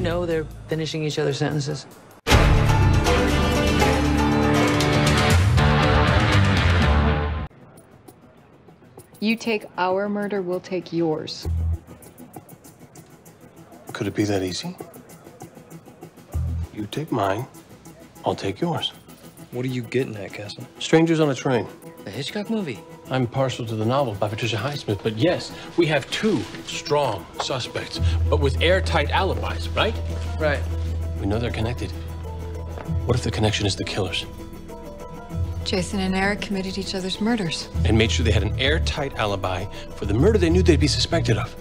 know they're finishing each other's sentences. You take our murder, we'll take yours. Could it be that easy? You take mine, I'll take yours. What are you getting at, Caskett? Strangers on a Train. A Hitchcock movie. I'm partial to the novel by Patricia Highsmith, but yes, we have two strong suspects, but with airtight alibis, right? Right. We know they're connected. What if the connection is the killers? Jason and Eric committed each other's murders. And made sure they had an airtight alibi for the murder they knew they'd be suspected of.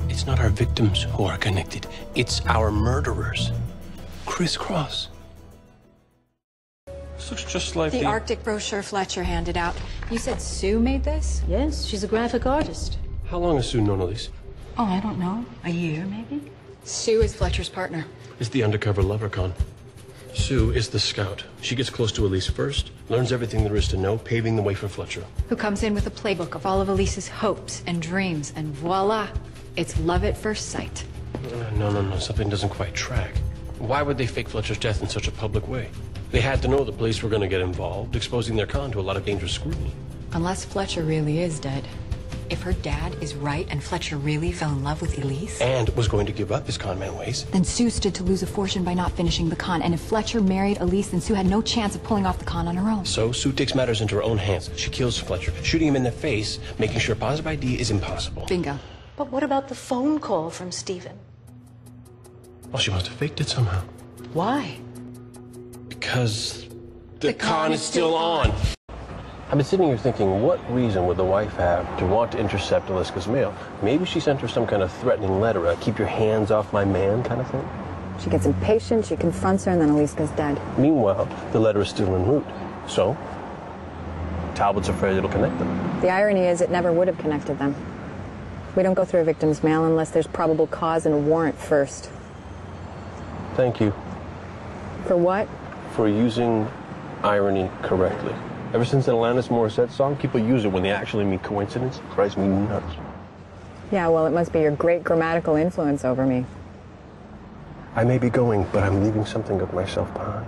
It's not our victims who are connected. It's our murderers. Crisscross. This looks just like The Arctic brochure Fletcher handed out. You said Sue made this? Yes, she's a graphic artist. How long has Sue known Elise? Oh, I don't know. A year, maybe? Sue is Fletcher's partner. It's the undercover lover con. Sue is the scout. She gets close to Elise first, learns everything there is to know, paving the way for Fletcher. Who comes in with a playbook of all of Elise's hopes and dreams, and voila, it's love at first sight. No. Something doesn't quite track. Why would they fake Fletcher's death in such a public way? They had to know the police were going to get involved, exposing their con to a lot of dangerous scrutiny. Unless Fletcher really is dead. If her dad is right and Fletcher really fell in love with Elise... And was going to give up his con man ways. Then Sue stood to lose a fortune by not finishing the con. And if Fletcher married Elise, then Sue had no chance of pulling off the con on her own. So Sue takes matters into her own hands. She kills Fletcher, shooting him in the face, making sure positive ID is impossible. Bingo. But what about the phone call from Stephen? Well, she must have faked it somehow. Why? Because the con is still on. I've been sitting here thinking, what reason would the wife have to want to intercept Eliska's mail? Maybe she sent her some kind of threatening letter, a keep your hands off my man kind of thing. She gets impatient, she confronts her, and then Eliska's dead. Meanwhile, the letter is still en route. So, Talbot's afraid it'll connect them. The irony is it never would have connected them. We don't go through a victim's mail unless there's probable cause and a warrant first. Thank you. For what? For using irony correctly. Ever since that Alanis Morissette song, people use it when they actually mean coincidence. It drives me nuts. Yeah, well, it must be your great grammatical influence over me. I may be going, but I'm leaving something of myself behind.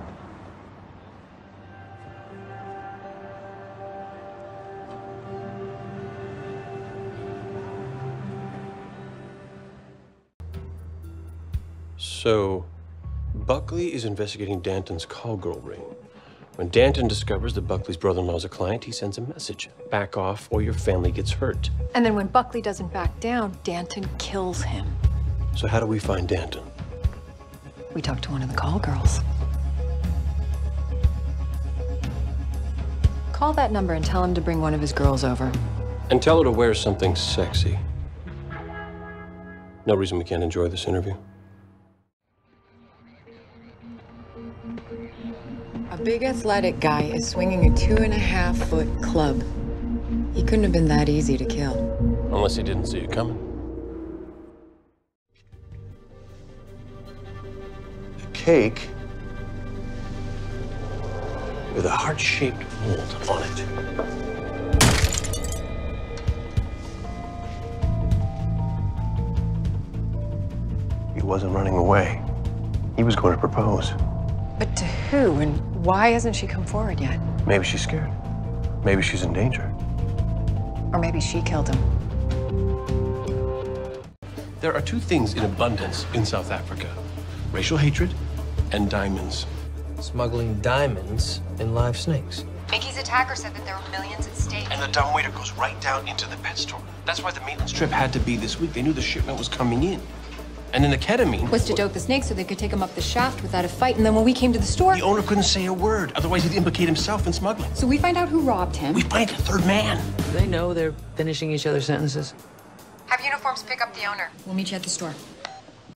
So, Buckley is investigating Danton's call girl ring. When Danton discovers that Buckley's brother-in-law is a client, he sends a message. Back off or your family gets hurt. And then when Buckley doesn't back down, Danton kills him. So how do we find Danton? We talked to one of the call girls. Call that number and tell him to bring one of his girls over. And tell her to wear something sexy. No reason we can't enjoy this interview. A big athletic guy is swinging a 2.5-foot club. He couldn't have been that easy to kill. Unless he didn't see it coming. A cake with a heart-shaped mold on it. He wasn't running away. He was going to propose. But to who, and why hasn't she come forward yet? Maybe she's scared. Maybe she's in danger. Or maybe she killed him. There are two things in abundance in South Africa: racial hatred and diamonds. Smuggling diamonds in live snakes. Mickey's attacker said that there were millions at stake. And the dumbwaiter goes right down into the pet store. That's why the maintenance trip had to be this week. They knew the shipment was coming in. And then the ketamine Was to dope the snake so they could take him up the shaft without a fight, and then when we came to the store... The owner couldn't say a word, otherwise he'd implicate himself in smuggling. So we find out who robbed him. We find the third man. They know they're finishing each other's sentences. Have uniforms pick up the owner. We'll meet you at the store.